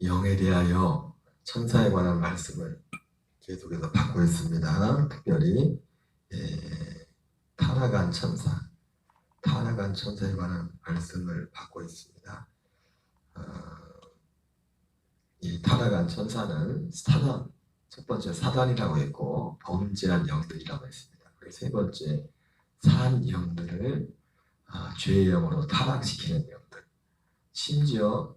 영에 대하여 천사에 관한 말씀을 계속해서 받고 있습니다. 특별히 타락한 천사에 관한 말씀을 받고 있습니다. 이 타락한 천사는 사단, 첫 번째 사단이라고 했고 범죄한 영들이라고 했습니다. 그리고 세 번째 산 영들을 죄의 영으로 타락시키는 영들, 심지어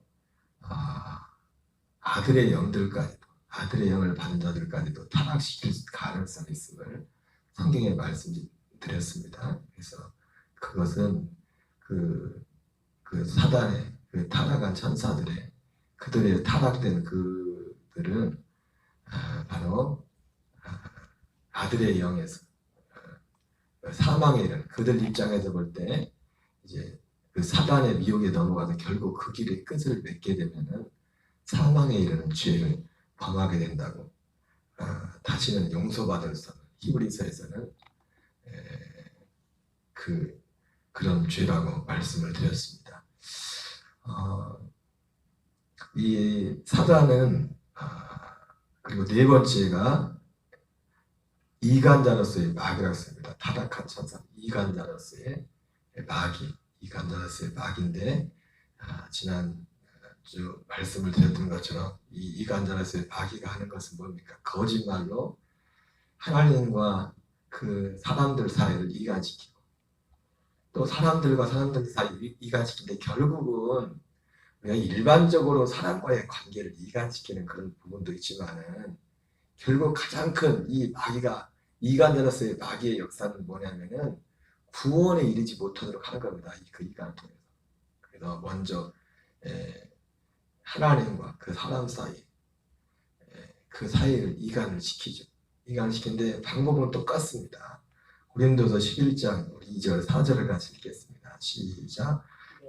아들의 영들까지도, 아들의 영을 받은 자들까지도 타락시킬 가능성이 있음을 성경에 말씀드렸습니다. 그래서 그것은 그 사단의 그 타락한 천사들의 그들의 타락된 그들은 바로 아들의 영에서 사망에 이르는, 그들 입장에서 볼 때 이제 그 사단의 미혹에 넘어가서 결국 그 길의 끝을 맺게 되면은 사망에 이르는 죄를 범하게 된다고, 다시는 용서받을 수 없는, 히브리서에서는 그런 죄라고 말씀을 드렸습니다. 이 사단은 그리고 네 번째가 이간자로서의 마귀라고 했습니다. 타락한 천사, 이간자로서의 마귀인데 지난 주 말씀을 드렸던 것처럼 이 이간자로서의 마귀가 하는 것은 뭡니까? 거짓말로 하나님과 그 사람들 사이를 이간시키고, 또 사람들과 사람들 사이를 이간시키는데 결국은 우리가 일반적으로 사람과의 관계를 이간시키는 그런 부분도 있지만은 결국 가장 큰 이 마귀가, 이간자로서의 마귀의 역사는 뭐냐면은 구원에 이르지 못하도록 하는 겁니다. 그 이간을 통해서. 그래서 먼저 하나님과 그 사람 사이, 그 사이를 이간을 시키죠. 이간을 시키는데 방법은 똑같습니다. 고린도서 11장 2절 4절을 같이 읽겠습니다. 시작.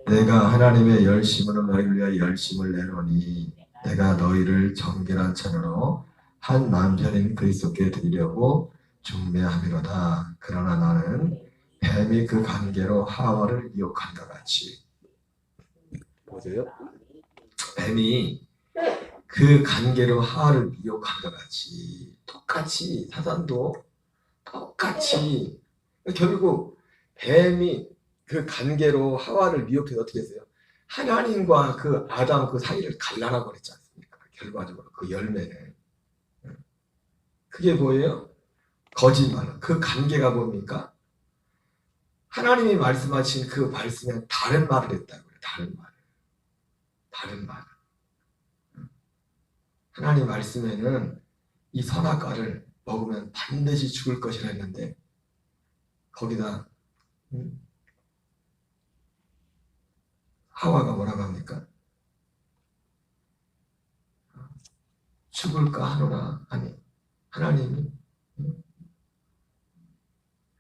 내가 하나님의 열심으로 너희를 위하여 열심을 내노니 내가 너희를 정결한 천으로 한 남편인 그리스도께 드리려고 중매함이로다. 그러나 나는 뱀이 그 관계로 하와를 미혹한 것 같이. 보세요. 뱀이 그 관계로 하와를 미혹한 것 같이, 똑같이 사단도 똑같이 결국 뱀이 그 관계로 하와를 미혹해서 어떻게 했어요? 하나님과 그 아담 그 사이를 갈라놔 버렸지 않습니까? 결과적으로 그 열매는. 그게 뭐예요? 거짓말. 그 관계가 뭡니까? 하나님이 말씀하신 그 말씀에 다른 말을 했다고요. 다른 말. 하나님 말씀에는 이 선악과를 먹으면 반드시 죽을 것이라 했는데 거기다 하와가 뭐라고 합니까? 죽을까 하노라. 아니, 하나님이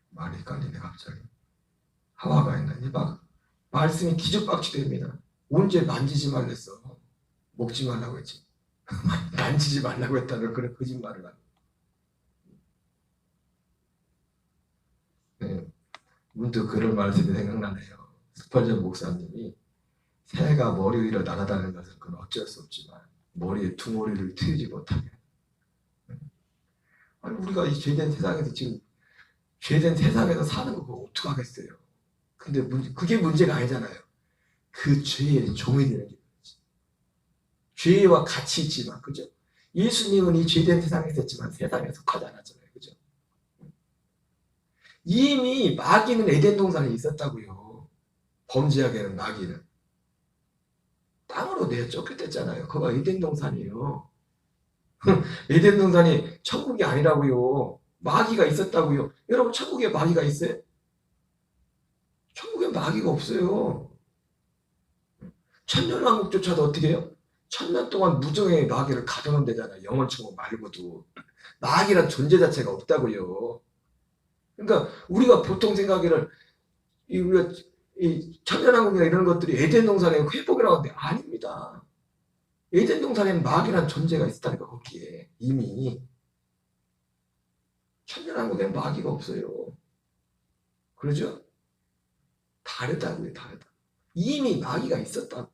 말이 깔리네 갑자기. 하와가 했나니 막 말씀이 기죽박죽됩니다. 언제 만지지 말랬어. 먹지 말라고 했지. 만지지 말라고 했다는 그런 거짓말을 하는. 네, 문득 그런 말씀이 생각나네요. 스펄전 목사님이 새가 머리 위로 날아다니는 것은 그건 어쩔 수 없지만 머리에 두 머리를 틔우지 못하게. 아니 우리가 이 죄된 세상에서 지금 죄된 세상에서 사는 거 어떡하겠어요. 근데 그게 문제가 아니잖아요. 그 죄의 종이 되는 게 문제지. 죄와 같이 있지만, 그죠? 예수님은 이 죄된 세상에 있었지만 세상에 속하지 않았잖아요. 그죠? 이미 마귀는 에덴 동산에 있었다고요. 범죄하게 하는 마귀는. 땅으로 내어 쫓겨댔잖아요. 그거 에덴 동산이에요. 에덴 동산이 천국이 아니라고요. 마귀가 있었다고요. 여러분 천국에 마귀가 있어요? 천국에 마귀가 없어요. 천년왕국조차도 어떻게 해요? 천년 동안 무정의 마귀를 가둬놓은 데잖아요. 영원 천국 말고도. 마귀란 존재 자체가 없다고요. 그러니까 우리가 보통 생각에는 우리가 이 천년왕국이나 이런 것들이 에덴 동산의 회복이라고 하는데 아닙니다. 에덴 동산에는 마귀란 존재가 있었다니까. 거기에 이미 천년왕국에는 마귀가 없어요. 그러죠? 다르다고요. 다르다. 이미 마귀가 있었다고.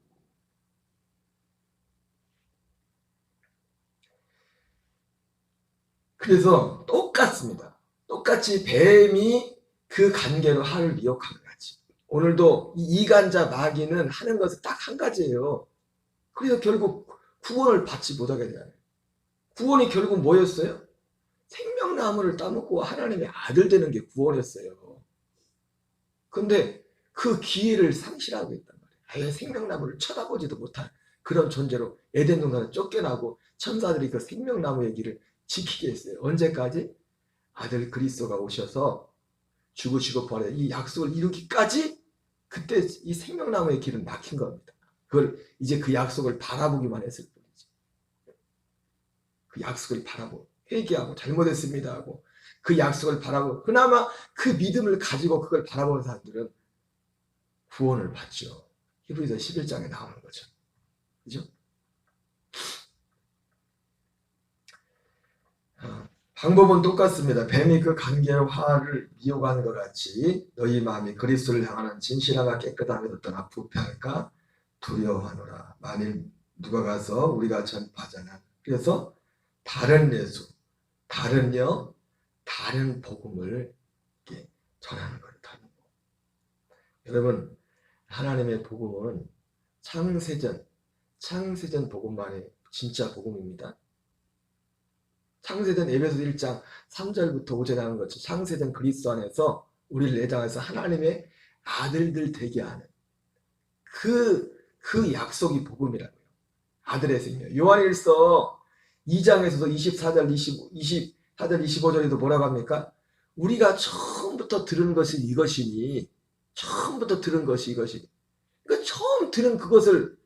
그래서 똑같습니다. 똑같이 뱀이 그 관계로 하를 미혹한 것 같이 오늘도 이 이간자 마귀는 하는 것은 딱 한 가지예요. 그래서 결국 구원을 받지 못하게 돼요. 구원이 결국 뭐였어요? 생명나무를 따먹고 하나님의 아들 되는 게 구원이었어요. 근데 그 기회를 상실하고 있단 말이에요. 아예 생명나무를 쳐다보지도 못한 그런 존재로 에덴 동산에 쫓겨나고 천사들이 그 생명나무의 길을 지키게 했어요. 언제까지? 아들 그리스도가 오셔서 죽으시고 부활해 이 약속을 이루기까지 그때 이 생명나무의 길은 막힌 겁니다. 그걸 이제 그 약속을 바라보기만 했을 뿐이지. 그 약속을 바라보고 회개하고 잘못했습니다 하고 그 약속을 바라보고 그나마 그 믿음을 가지고 그걸 바라보는 사람들은 구원을 받죠. 히브리서 11장에 나오는 거죠. 그죠? 방법은 똑같습니다. 뱀이 그 관계의 화를 미혹하는 것 같이 너희 마음이 그리스도를 향하는 진실함과 깨끗함에 떠나 부패할까 두려워하노라. 만일 누가 가서 우리가 전파자는 그래서 다른 예수, 다른 복음을 이렇게 전하는 거예요. 여러분 하나님의 복음은 창세전 복음만이 진짜 복음입니다. 창세전 에베소 1장 3절부터 5절에 하는 것처럼 창세전 그리스도 안에서 우리를 내장해서 하나님의 아들들 되게 하는 그 약속이 복음이라고요. 아들의 생명. 요한일서 2장에서도 24절 25절에도 뭐라고 합니까? 우리가 처음부터 들은 것이 이것이니 처음부터 들은 것이 이것이니 그러니까 처음 들은 그것을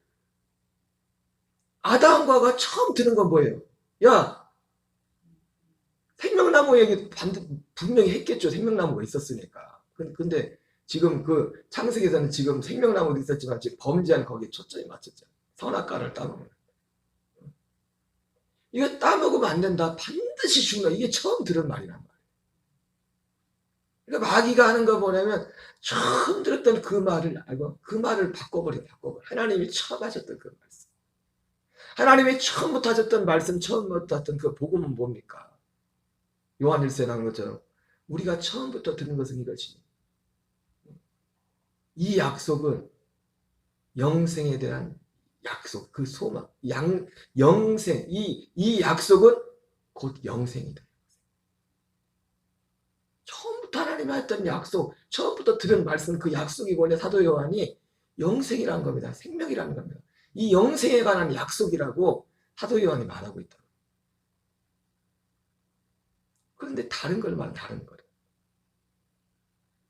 아담과가 처음 들은 건 뭐예요? 야 생명나무 얘기 분명히 했겠죠. 생명나무가 있었으니까. 근데 지금 그 창세기에서는 지금 생명나무도 있었지만 지금 범죄한 거기에 초점이 맞췄죠. 선악과를 따먹는. 이거 따먹으면 안 된다. 반드시 죽는다. 이게 처음 들은 말이란 말이에요. 그러니까 마귀가 하는 거 뭐냐면 처음 들었던 그 말을 알고 그 말을 바꿔버려. 하나님이 처음 하셨던 그 말씀. 하나님이 처음부터 하셨던 말씀, 처음부터 하셨던 그 복음은 뭡니까? 요한일서에 나온 것처럼 우리가 처음부터 듣는 것은 이것이니 이 약속은 영생에 대한 약속, 그 소망, 영생, 이 약속은 곧 영생이다. 처음부터 하나님이 했던 약속, 처음부터 들은 말씀, 그 약속이 뭐냐? 사도 요한이 영생이라는 겁니다. 생명이라는 겁니다. 이 영생에 관한 약속이라고 사도 요한이 말하고 있다. 그런데 다른 걸 말은 다른 거예요.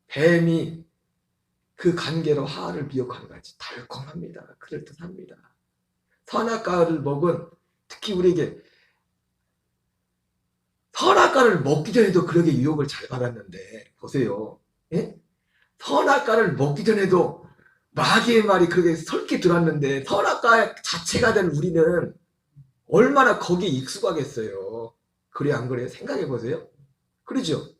뱀이 그 관계로 화를 미혹하는 것이 달콤합니다. 그럴듯합니다. 선악과를 먹은 특히 우리에게 선악과를 먹기 전에도 그렇게 유혹을 잘 받았는데 보세요. 예? 선악과를 먹기 전에도 마귀의 말이 그렇게 설기 들었는데 선악과 자체가 된 우리는 얼마나 거기에 익숙하겠어요. 그래 안 그래요? 생각해 보세요. 그러죠?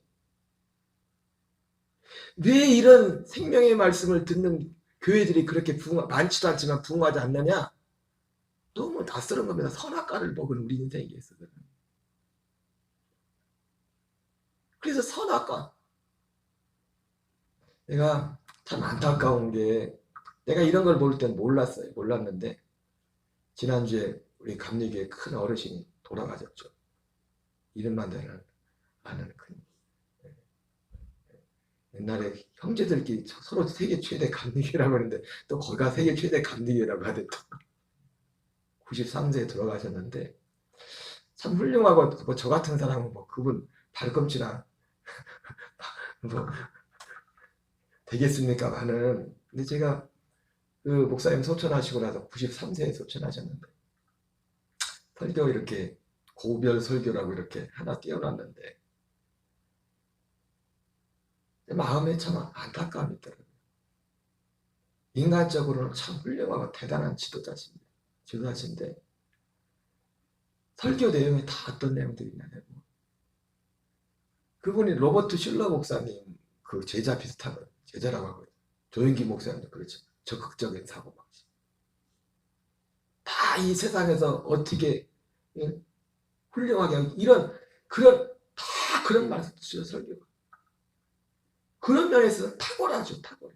왜 이런 생명의 말씀을 듣는 교회들이 그렇게 많지도 않지만 부흥하지 않느냐? 너무 낯설은 겁니다. 선악과를 먹은 우리 인생에 있어서는. 그래서 선악과. 내가 참 안타까운 게 내가 이런 걸 볼 땐 몰랐어요. 몰랐는데 지난주에 우리 감리교회 큰 어르신이 돌아가셨죠. 이름만 되는 아는 큰 옛날에 형제들끼리 서로 세계 최대 감리교회라고 하는데 또 거기가 세계 최대 감리교회라고 하던데 93세에 돌아가셨는데 참 훌륭하고 뭐 저 같은 사람은 뭐 그분 발꿈치나 뭐 되겠습니까 하는. 근데 제가 그 목사님 소천하시고 나서 93세에 소천하셨는데 설교 이렇게 고별 설교라고 이렇게 하나 띄워놨는데 마음에 참 안타까움이 있더라고요. 인간적으로는 참 훌륭하고 대단한 지도자신데 설교 내용이 다 어떤 내용들이 있냐면 그분이 로버트 슐러 목사님 그 제자 비슷한 제자라고 하고요. 조영기 목사님도 그렇죠. 적극적인 사고방식. 다 이 세상에서 어떻게 훌륭하게 이런 다 그런 말씀 주셔 설교가. 그런 면에서 탁월하죠, 탁월해.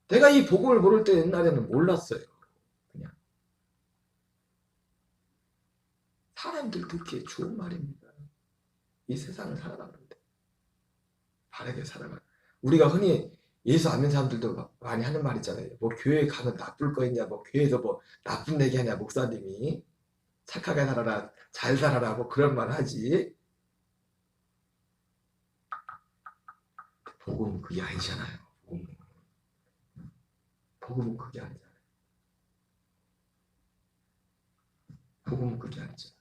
내가 이 복음을 모를 때 옛날에는 몰랐어요. 그냥 사람들 듣기에 좋은 말입니다. 이 세상을 살아가는데 바르게 살아가. 우리가 흔히 예수 안 믿는 사람들도 많이 하는 말 있잖아요. 뭐 교회 가면 나쁠 거 있냐, 뭐 교회에서 뭐 나쁜 얘기 하냐, 목사님이 착하게 살아라, 잘 살아라, 뭐 그런 말 하지. 복음은 그게 아니잖아요. 복음은 그게 아니잖아요. 복음은 그게 아니잖아요.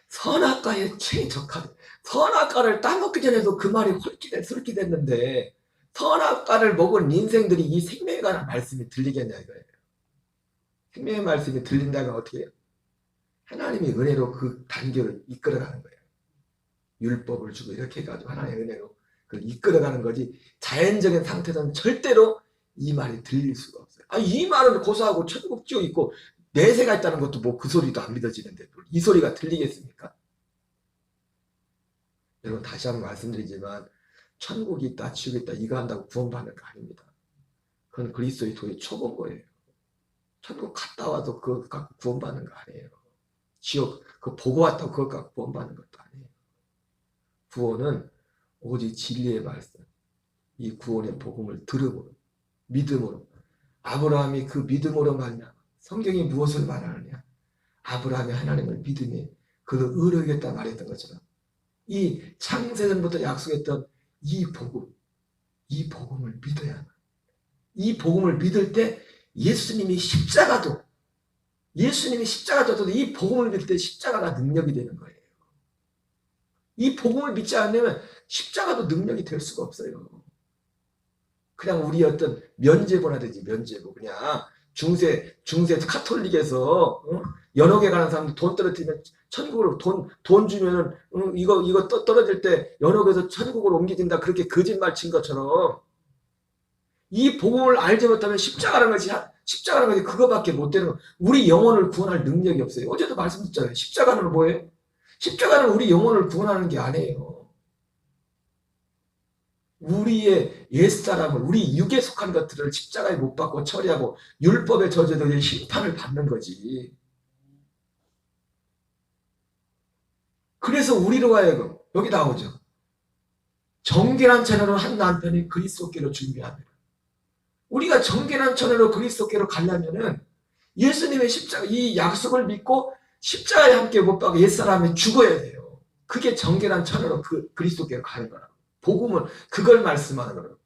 선악과에 최적화돼. 선악과를 따먹기 전에도 그 말이 솔깃했는데 선악과를 먹은 인생들이 이 생명에 관한 말씀이 들리겠냐 이거예요. 생명의 말씀이 들린다면 어떻게 해요? 하나님의 은혜로 그 단계를 이끌어가는 거예요. 율법을 주고 이렇게 해가지고 하나님의 은혜로 그걸 이끌어가는 거지, 자연적인 상태에서는 절대로 이 말이 들릴 수가 없어요. 이 말은 고사하고 천국 지옥 있고 내세가 있다는 것도 뭐 그 소리도 안 믿어지는데 이 소리가 들리겠습니까? 여러분 다시 한번 말씀드리지만 천국이 있다 지옥이 있다 이거 한다고 구원받는 거 아닙니다. 그건 그리스도의 도의 초본 거예요. 천국 갔다 와도 그거 갖고 구원받는 거 아니에요. 지옥 그거 보고 왔다고 그거 갖고 구원받는 것도 아니에요. 구원은 오직 진리의 말씀, 이 구원의 복음을 들음으로, 믿음으로, 아브라함이 그 믿음으로 말냐, 성경이 무엇을 말하느냐, 아브라함이 하나님을 믿으니 그를 의롭겠다 말했던 것처럼 이 창세전부터 약속했던 이 복음을 믿어야, 이 복음을 믿을 때 예수님이 십자가도 이 복음을 믿을 때 십자가가 능력이 되는 거예요. 이 복음을 믿지 않으면 십자가도 능력이 될 수가 없어요. 그냥 우리 어떤 면죄부나 되지, 면죄부. 그냥 중세 카톨릭에서 연옥에 가는 사람들 돈 떨어뜨리면 천국으로 돈 주면은 이거 떨어질 때 연옥에서 천국으로 옮겨진다, 그렇게 거짓말 친 것처럼 이 복음을 알지 못하면 십자가라는 것이 그거밖에 못 되는 거. 우리 영혼을 구원할 능력이 없어요. 어제도 말씀드렸잖아요. 십자가는 뭐예요? 십자가는 우리 영혼을 구원하는 게 아니에요. 우리의 옛사람을, 우리 육에 속한 것들을 십자가에 못 박고 처리하고 율법의 저주들의 심판을 받는 거지. 그래서 우리로 하여금 여기 나오죠. 정결한 처녀로 한 남편이 그리스도께로 준비합니다. 우리가 정결한 처녀로 그리스도께로 가려면은 예수님의 십자가, 이 약속을 믿고 십자가에 함께 못 박고 옛사람이 죽어야 돼요. 그게 정결한 처녀로 그리스도께로 가는 거라고. 복음은 그걸 말씀하는 거라고.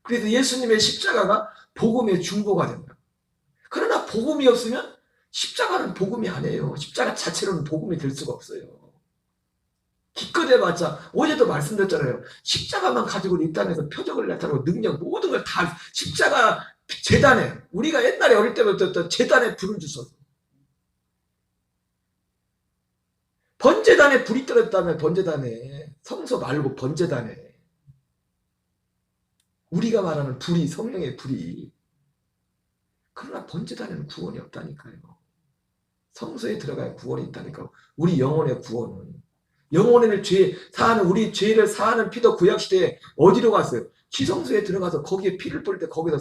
그래서 예수님의 십자가가 복음의 중보가 된다. 그러나 복음이 없으면 십자가는 복음이 아니에요. 십자가 자체로는 복음이 될 수가 없어요. 기껏해봤자 어제도 말씀드렸잖아요. 십자가만 가지고 이 땅에서 표적을 나타내고 능력 모든 걸 다 십자가 제단에, 우리가 옛날에 어릴 때부터 제단에 불을 주셔서 번제단에 불이 떨어졌다면, 번제단에, 성소 말고 번제단에 우리가 말하는 불이, 성령의 불이. 그러나 번제단에는 구원이 없다니까요. 성소에 들어가야 구원이 있다니까요. 우리 영혼의 구원은, 영혼의 우리 죄를 사하는 피도 구약시대에 어디로 갔어요? 지성소에 들어가서 거기에 피를 뿌릴 때 거기서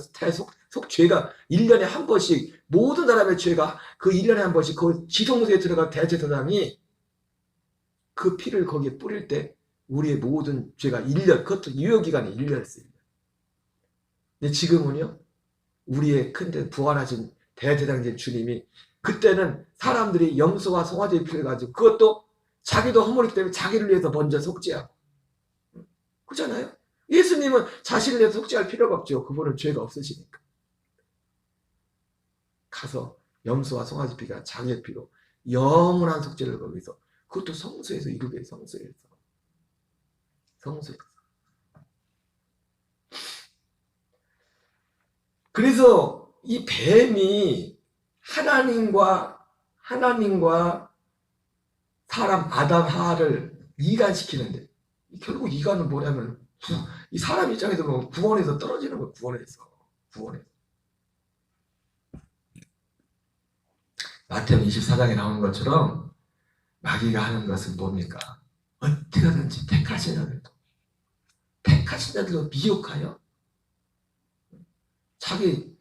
속 죄가 1년에 한 번씩, 모든 사람의 죄가 그 1년에 한 번씩 그 지성소에 들어간 대제사장이 그 피를 거기에 뿌릴 때 우리의 모든 죄가 1년, 그것도 유효기간이 1년이었어요. 근데 지금은요, 우리의 큰데 부활하신 대제사장님 주님이, 그때는 사람들이 염소와 송아지의 피를 가지고, 그것도 자기도 허물이기 때문에 자기를 위해서 먼저 속죄하고, 그렇잖아요? 예수님은 자신을 위해서 속죄할 필요가 없죠. 그분은 죄가 없으시니까. 가서 염소와 송아지 피가 자기의 피로 영원한 속죄를 거기서, 그것도 성소에서 이루게, 성소에서. 그래서 이 뱀이 하나님과 사람 아담 하와를 이간시키는데, 결국 이간은 뭐냐면 이 사람 입장에서 보면 구원에서 떨어지는 거예요. 구원에서. 마태복음 24장에 나오는 것처럼 마귀가 하는 것은 뭡니까? 어떻게든지 택하신 자들도 미혹하여 자기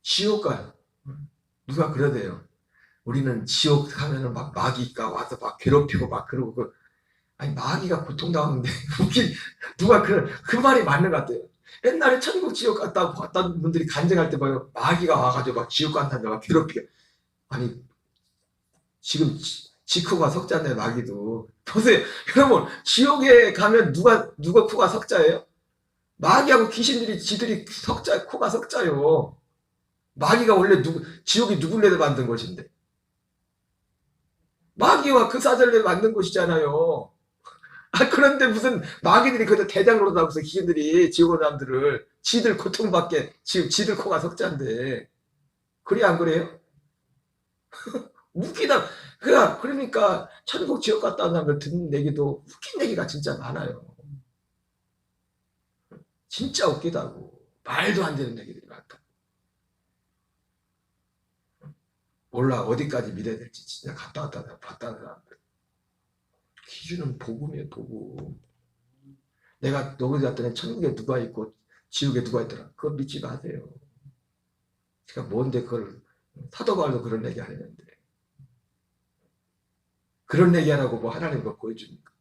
지옥 가요. 누가 그러대요. 우리는 지옥 가면은 막 마귀가 와서 막 괴롭히고 막 그러고, 아니 마귀가 고통당하는데 누가 그 말이 맞는 것 같아요. 옛날에 천국 지옥 갔다 분들이 간증할 때 봐요. 마귀가 와가지고 막 지옥 간다고 막 괴롭히고. 아니 지금 지코가 석자인데 마귀도 보세요. 여러분 지옥에 가면 누가 코가 석자예요? 마귀하고 귀신들이 지들이 코가 석자요. 마귀가 원래 지옥이 누굴래도 만든 것인데 마귀와 그 사절을 만든 곳이잖아요. 그런데 무슨 마귀들이 그저 대장으로 나오면서 귀신들이 지옥 온 사람들을 지들 고통받게 지금 지들 코가 석자인데 그래 안 그래요? 웃기다. 그러니까 천국 지옥 갔다 온 사람들 듣는 얘기도 웃긴 얘기가 진짜 많아요. 진짜 웃기다고. 말도 안 되는 얘기들이 많다. 몰라 어디까지 믿어야 될지 진짜 갔다 왔다 봤다 는 사람들. 기준은 복음이에요. 복음. 내가 너희 갔더니 천국에 누가 있고 지옥에 누가 있더라. 그거 믿지 마세요. 제가 뭔데 그걸 사도 바울도 그런 얘기 안 했는데 그런 얘기 하라고 뭐 하나님 뭐 보여줍니까?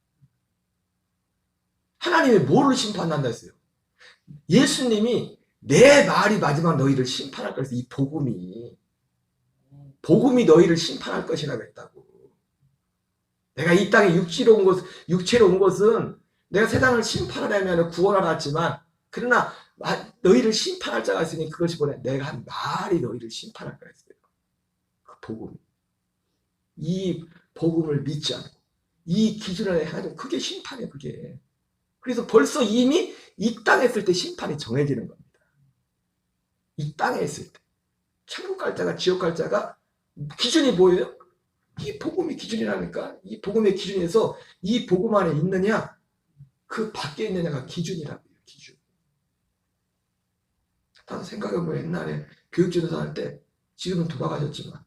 하나님이 뭐를 심판한다 했어요? 예수님이 내 말이 마지막 너희를 심판할 것에서 이 복음이 너희를 심판할 것이라고 했다고. 내가 이 땅에 육체로 온 것은 내가 세상을 심판하려면 구원하라 했지만 그러나 너희를 심판할 자가 있으니 그것이 뭐냐? 내가 한 말이 너희를 심판할 거라 했어요. 그 복음. 이 복음을 믿지 않고 이 기준을 해가지고 그게 심판이에요. 그게. 그래서 벌써 이미 이 땅에 있을 때 심판이 정해지는 겁니다. 이 땅에 있을 때. 천국 갈 자가 지옥 갈 자가 기준이 뭐예요? 이 복음이 기준이라니까. 이 복음의 기준에서 이 복음 안에 있느냐 그 밖에 있느냐가 기준이라고요. 기준. 나도 생각해보면 옛날에 교육전도사 할 때 지금은 돌아가셨지만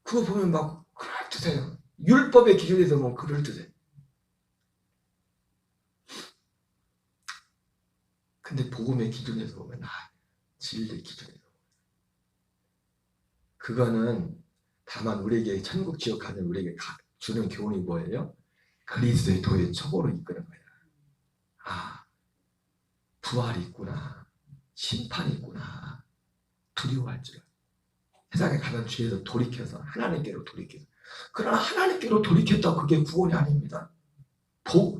그거 보면 막 그럴듯해요. 율법의 기준에서 보면 그럴듯해. 근데 복음의 기준에서 보면 진리의 기준에서 그거는 다만 우리에게 천국 지옥 가는 우리에게 주는 교훈이 뭐예요? 그리스도의 도의 척으로 이끄는 거야. 부활이 있구나. 심판이 있구나. 두려워할 줄. 세상에 가는 죄에서 돌이켜서 하나님께로 돌이켜서. 그러나 하나님께로 돌이켰다고 그게 구원이 아닙니다.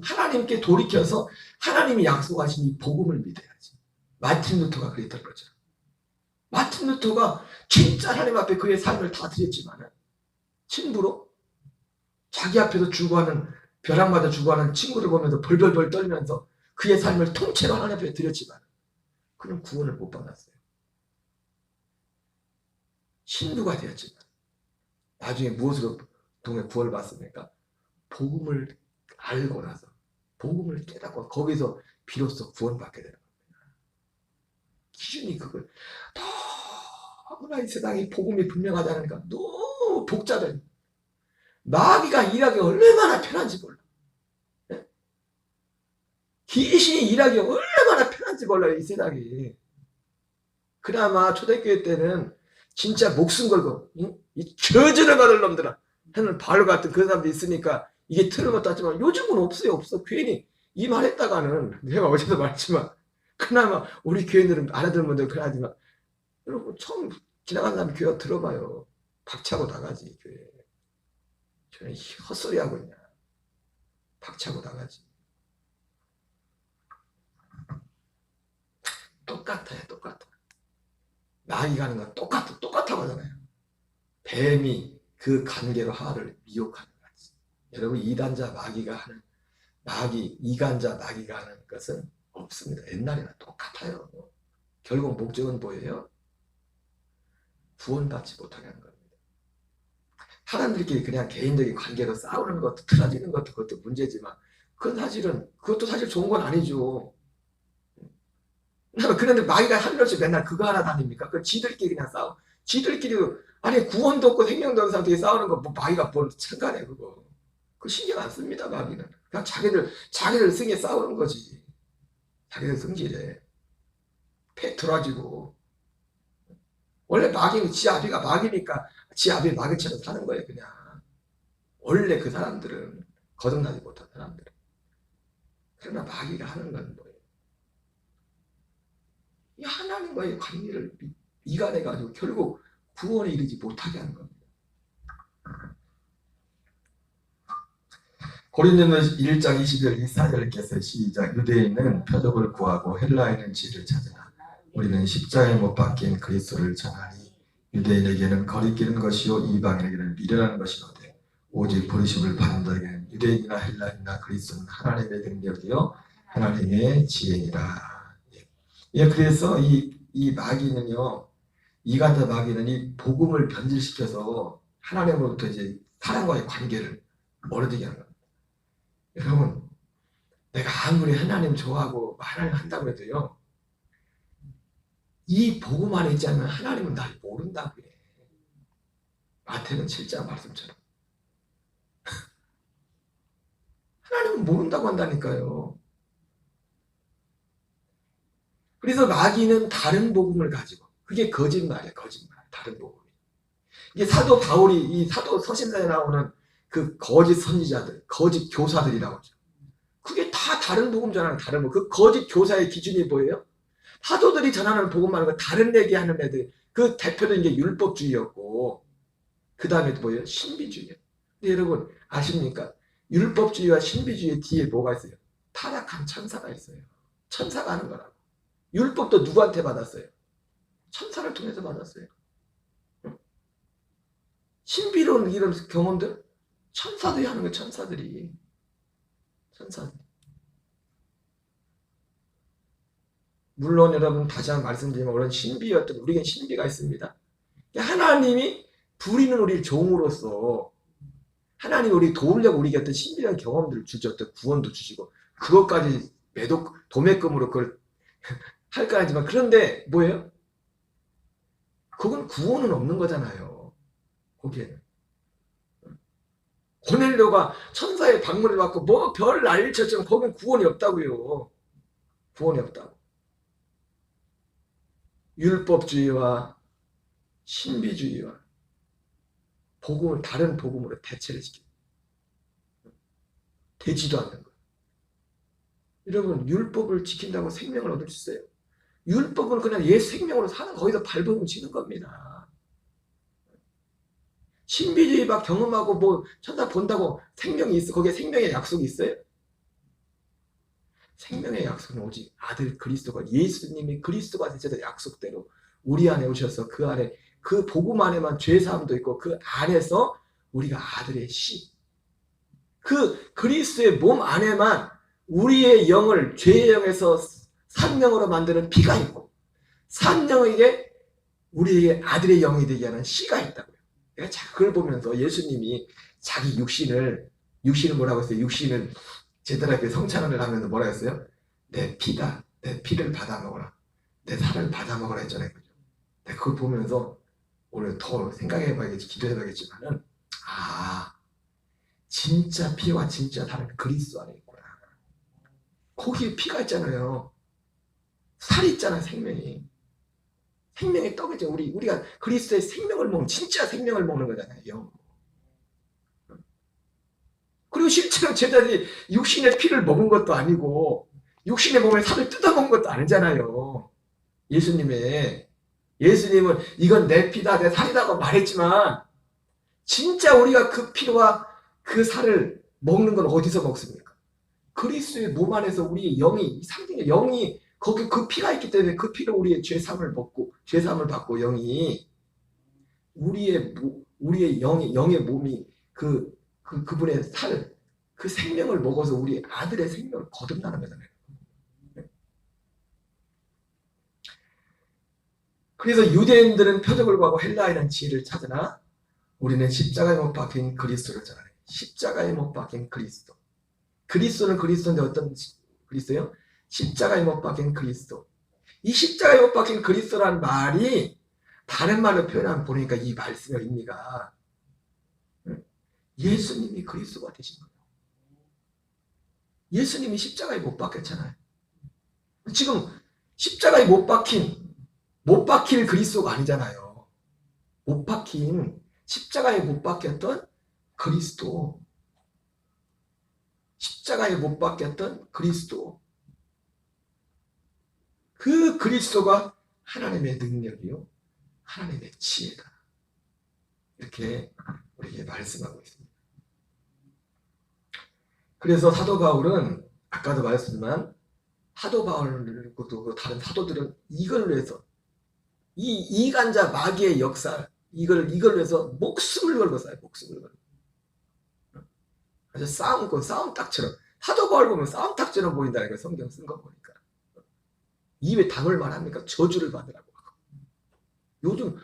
하나님께 돌이켜서 하나님이 약속하신 이 복음을 믿어야지. 마틴 루터가 그랬던 거죠. 마틴 루터가 진짜 하나님 앞에 그의 삶을 다 드렸지만 친부로 자기 앞에서 죽어가는 벼락맞아 죽어가는 친구를 보면서 벌벌벌 떨면서 그의 삶을 통째로 하나님 앞에 드렸지만 그는 구원을 못 받았어요. 신부가 되었지만 나중에 무엇으로 통해 구원을 받습니까? 복음을 알고 나서 복음을 깨닫고 거기서 비로소 구원받게 되는 겁니다. 기준이 그걸 너무나 이 세상에 복음이 분명하다니까 너무 복잡해. 마귀가 일하기 얼마나 편한지 몰라. 네? 귀신이 일하기 얼마나 편한지 몰라요. 이 세상이. 그나마 초대교회 때는 진짜 목숨 걸고 이 저주를 받을 놈들아 하는 바울 같은 그런 사람도 있으니까 이게 틀어먹다 하지만 요즘은 없어요. 없어. 괜히 이 말 했다가는 내가 어제도 말했지만 그나마 우리 교인들은 알아듣는 분들 그러지만 여러분 처음 지나간 사람이 교회 들어봐요. 박차고 나가지 교회. 저는 헛소리 하고 있냐. 박차고 나가지. 똑같아요. 똑같아. 나이 가는 건 똑같다고 하잖아요. 뱀이 그 관계로 하와를 미혹하는 거지. 여러분 이단자 마귀가 하는 이간자 마귀가 하는 것은 없습니다. 옛날이나 똑같아요. 결국 목적은 뭐예요? 구원받지 못하게 하는 겁니다. 사람들끼리 그냥 개인적인 관계로 싸우는 것도 틀어지는 것도 그것도 문제지만 그것도 사실 좋은 건 아니죠. 그런데 마귀가 하늘없이 맨날 그거 하나 다닙니까? 그 지들끼리 그냥 싸워. 지들끼리 아니 구원도 없고 생명도 없는 사람들이 싸우는 거 뭐 마귀가 뭘 참가해 그거. 그 신경 안 씁니다 마귀는. 그냥 자기들 승에 싸우는 거지. 자기들 승질에 패 돌아지고. 원래 마귀는 지 아비가 마귀니까 지 아비 마귀처럼 사는 거예요 그냥. 원래 그 사람들은 거듭나지 못한 사람들은. 그러나 마귀가 하는 건 뭐예요? 이 하나님과의 관계를 이간해가지고 결국 구원에 이르지 못하게 하는 겁니다. 고린도전서 1장 20절 24절께서 시작. 유대인은 표적을 구하고 헬라인은 지혜를 찾으나 우리는 십자가에 못 박힌 그리스도를 전하니 유대인에게는 거리끼는 것이요 이방인에게는 미련한 것이로되 오직 부르심을 받는 자에게는 유대인이나 헬라인이나 그리스도는 하나님의 능력이요 하나님의 지혜니라. 예, 그래서 이 마귀는요, 이간자 마귀는 이 복음을 변질시켜서 하나님으로부터 이제 사람과의 관계를 멀어지게 하는 겁니다. 여러분, 내가 아무리 하나님 좋아하고 하나님 한다고 해도요, 이 복음 안에 있지 않으면 하나님은 날 모른다고 해. 마태는 7장 말씀처럼. 하나님은 모른다고 한다니까요. 그래서 마귀는 다른 복음을 가지고, 그게 거짓말이에요, 거짓말. 다른 복음이. 이게 사도 바울이, 이 사도 서신서에 나오는 그 거짓 선지자들, 거짓 교사들이라고 하죠. 그게 다 다른 복음 전하는 다른 복음. 그 거짓 교사의 기준이 뭐예요? 사도들이 전하는 복음 말고 다른 얘기하는 애들. 그 대표적인 게 율법주의였고, 그 다음에 뭐예요? 신비주의예요. 근데 여러분 아십니까? 율법주의와 신비주의 뒤에 뭐가 있어요? 타락한 천사가 있어요. 천사가 하는 거라고. 율법도 누구한테 받았어요? 천사를 통해서 받았어요. 신비로운 이런 경험들? 천사들이 하는 거예요. 천사들이. 물론 여러분 다시 한번 말씀드리면 그런 신비였던 우리에겐 신비가 있습니다. 하나님이 부리는 우리를 종으로서 하나님이 우리 도우려고 우리에게 어떤 신비한 경험들을 주죠. 어떤 구원도 주시고 그것까지 도매금으로 그걸 할까 하지만 그런데 뭐예요? 그건 구원은 없는 거잖아요. 거기에는. 고넬료가 천사의 방문을 받고 뭐 별 난리쳤지만 거기는 구원이 없다고요. 구원이 없다고. 율법주의와 신비주의와 복음을 다른 복음으로 대체를 시키고 되지도 않는 거예요. 여러분 율법을 지킨다고 생명을 얻을 수 있어요? 율법은 그냥 옛 생명으로 사는 거기서 발버둥 치는 겁니다. 신비주의 막 경험하고 뭐 천사 본다고 생명이 있어. 거기에 생명의 약속이 있어요? 생명의 약속은 오직 아들 그리스도가 예수님이 그리스도가 되셔서 약속대로 우리 안에 오셔서 그 안에 그 복음 안에만 죄사함도 있고 그 안에서 우리가 아들의 씨 그 그리스도의 몸 안에만 우리의 영을 죄의 영에서 산영으로 만드는 피가 있고 산영에게 우리의 아들의 영이 되게 하는 씨가 있다고요. 내가 자꾸 그걸 보면서 예수님이 자기 육신을 뭐라고 했어요? 육신을 제자들에게 성찬을 하면서 뭐라 했어요? 내 피다. 내 피를 받아 먹어라. 내 살을 받아 먹어라 했잖아요. 그죠? 내가 그걸 보면서 오늘 더 생각해봐야겠지, 기도해봐야겠지만은 진짜 피와 진짜 살은 그리스도 안에 있구나. 거기에 피가 있잖아요. 살이 있잖아요. 생명이. 생명의 떡이죠. 우리가 그리스도의 생명을 먹는 진짜 생명을 먹는 거잖아요. 그리고 실제로 제자들이 육신의 피를 먹은 것도 아니고 육신의 몸에 살을 뜯어먹은 것도 아니잖아요. 예수님은 이건 내 피다 내 살이라고 말했지만 진짜 우리가 그 피와 그 살을 먹는 건 어디서 먹습니까? 그리스도의 몸 안에서 우리의 영이 상징의 영이 거기 그 피가 있기 때문에 그 피로 우리의 죄사함을 받고 영이 우리의 영의 몸이 그분의 살, 그 생명을 먹어서 우리 아들의 생명을 거듭나는 거잖아요. 그래서 유대인들은 표적을 구하고 헬라인은 지혜를 찾으나 우리는 십자가에 못 박힌 그리스도를 전하네. 십자가에 못 박힌 그리스도. 그리스도는 그리스도인데 어떤 그리스도요? 십자가에 못 박힌 그리스도. 이 십자가에 못 박힌 그리스도란 말이 다른 말로 표현하면 보니까 이 말씀의 의미가 예수님이 그리스도가 되신 거예요. 예수님이 십자가에 못 박혔잖아요. 지금 십자가에 못 박힐 그리스도가 아니잖아요. 못 박힌, 십자가에 못 박혔던 그리스도. 십자가에 못 박혔던 그리스도. 그 그리스도가 하나님의 능력이요, 하나님의 지혜다. 이렇게 우리에게 말씀하고 있습니다. 그래서 사도 바울은 아까도 말했지만 사도 바울도 다른 사도들은 이걸 위해서, 이 이간자 마귀의 역사, 이걸 위해서 목숨을 걸고 싸요. 목숨을 걸고. 아주 싸움닭처럼. 사도 바울 보면 싸움닭처럼 보인다는 거, 성경 쓴 거 보니까. 입에 담을 만합니까? 저주를 받으라고. 요즘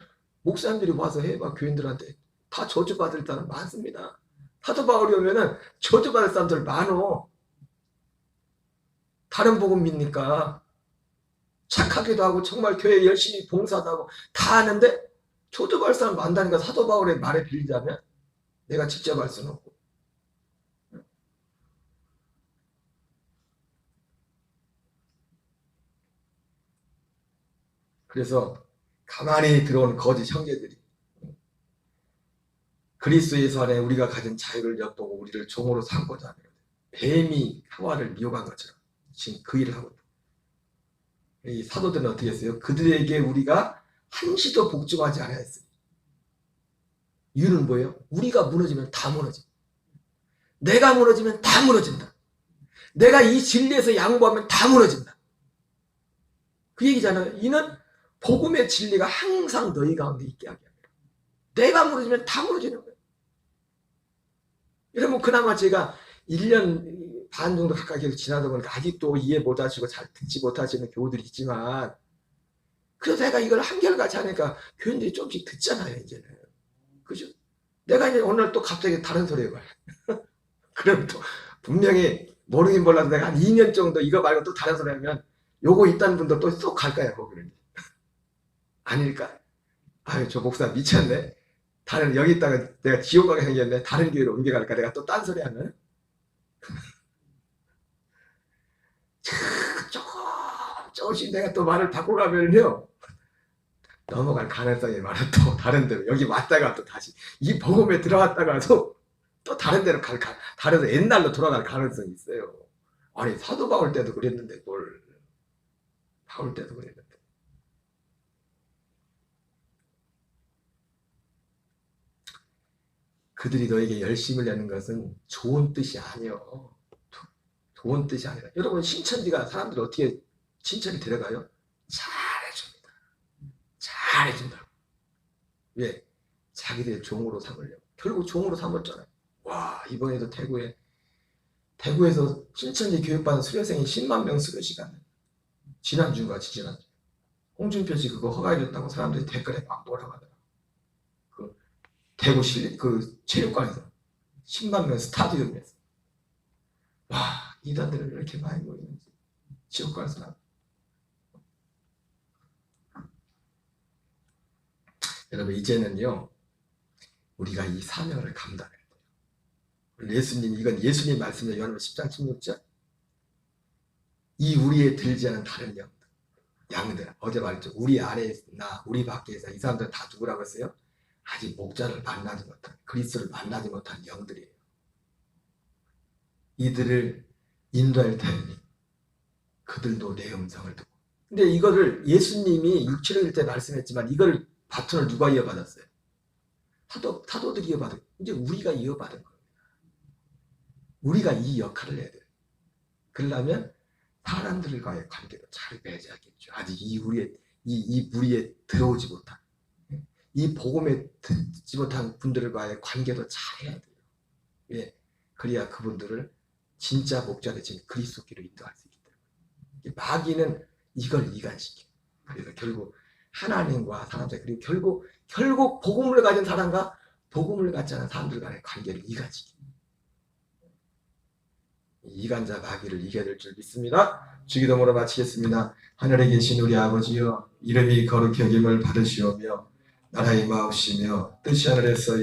목사님들이 와서 해봐, 교인들한테. 다 저주받을 사람 많습니다. 사도 바울이 오면은 저주받을 사람들 많어. 다른 복음 믿니까 착하기도 하고 정말 교회 열심히 봉사도 하고 다 하는데 저주받을 사람 많다니까. 사도 바울의 말에 빌리자면 내가 직접 할 수는 없고. 그래서 가만히 들어온 거짓 형제들이 그리스도 예수 안에 우리가 가진 자유를 엿보고 우리를 종으로 삼고자 하는 뱀이 하와를 미혹한 것처럼 지금 그 일을 하고 있다. 이 사도들은 어떻게 했어요? 그들에게 우리가 한시도 복종하지 않았어요. 이유는 뭐예요? 우리가 무너지면 다 무너져. 내가 무너지면 다 무너진다. 내가 이 진리에서 양보하면 다 무너진다. 그 얘기잖아요. 이는 복음의 진리가 항상 너희 가운데 있게 하게 합니다. 내가 무너지면 다 무너지는 거예요. 이러면 그나마 제가 1년 반 정도 가까이 계속 지나다 보니까 아직도 이해 못하시고 잘 듣지 못하시는 교우들이 있지만, 그래서 내가 이걸 한결같이 하니까 교인들이 조금씩 듣잖아요, 이제는. 그죠? 내가 이제 오늘 또 갑자기 다른 소리 해봐요. 그럼 또 분명히 모르긴 몰라도 내가 한 2년 정도 이거 말고 또 다른 소리 하면 요거 있다는 분도 또 쏙 갈까요, 거기는? 아닐까? 아유, 저 목사 미쳤네. 여기 있다가 내가 지옥 가게 생겼네. 다른 교회로 옮겨갈까? 내가 또 딴 소리 하면? 조금씩 내가 또 말을 바꿔가면요, 넘어갈 가능성이 많아. 또 다른 데로, 여기 왔다가 또 다시 이 복음에 들어갔다가도 또 다른 데로 다른 데 옛날로 돌아갈 가능성이 있어요. 아니, 사도 바울 때도 그랬는데 뭘. 바울 때도 그랬는데. 그들이 너에게 열심을 내는 것은 좋은 뜻이 아니요. 좋은 뜻이 아니라. 여러분, 신천지가 사람들이 어떻게 신천지 데려가요? 잘해줍니다. 잘해준다고. 왜? 자기들 종으로 삼으려고. 결국 종으로 삼았잖아요. 와, 이번에도 대구에서 신천지 교육받는 수료생이 10만 명 수료 시간. 지난주. 홍준표 씨 그거 허가해줬다고 사람들이 댓글에 막 뭐라고 하더라고. 대구 그 체육관에서 10만 명 스타디움에서. 와, 이단들은 왜 이렇게 많이 모이는지. 지옥관에서 나. 여러분, 이제는요, 우리가 이 사명을 감당해야 돼요. 이건 예수님 말씀이에요. 요한복음 10장 16절. 이 우리에 들지 않은 다른 양들, 어제 말했죠. 우리 안에나 우리 밖에서 이 사람들 다 누구라고 했어요? 아직 목자를 만나지 못한, 그리스도를 만나지 못한 영들이에요. 이들을 인도할 테니 그들도 내 음성을 듣고. 근데 이거를 예수님이 6, 7일 때 말씀했지만 이걸 바톤을 누가 이어받았어요? 사도들이 이어받은. 이제 우리가 이어받은 겁니다. 우리가 이 역할을 해야 돼요. 그러려면 사람들과의 관계도 잘 맺어야겠죠. 아직 이 무리에 들어오지 못한, 이 복음에 듣지 못한 분들과의 관계도 잘 해야 돼요. 왜? 그래야 그분들을 진짜 목자를 지닌 그리스도께로 인도할 수 있기 때문에. 마귀는 이걸 이간시켜요. 그래서 결국 하나님과 사람 사이, 그리고 결국 복음을 가진 사람과 복음을 갖지 않은 사람들 간의 관계를 이간시켜요. 이 이간자 마귀를 이겨야 될 줄 믿습니다. 주기도문으로 마치겠습니다. 하늘에 계신 우리 아버지여, 이름이 거룩히 여김을 받으시오며 나라의 마옵시며 뜻이 하늘에서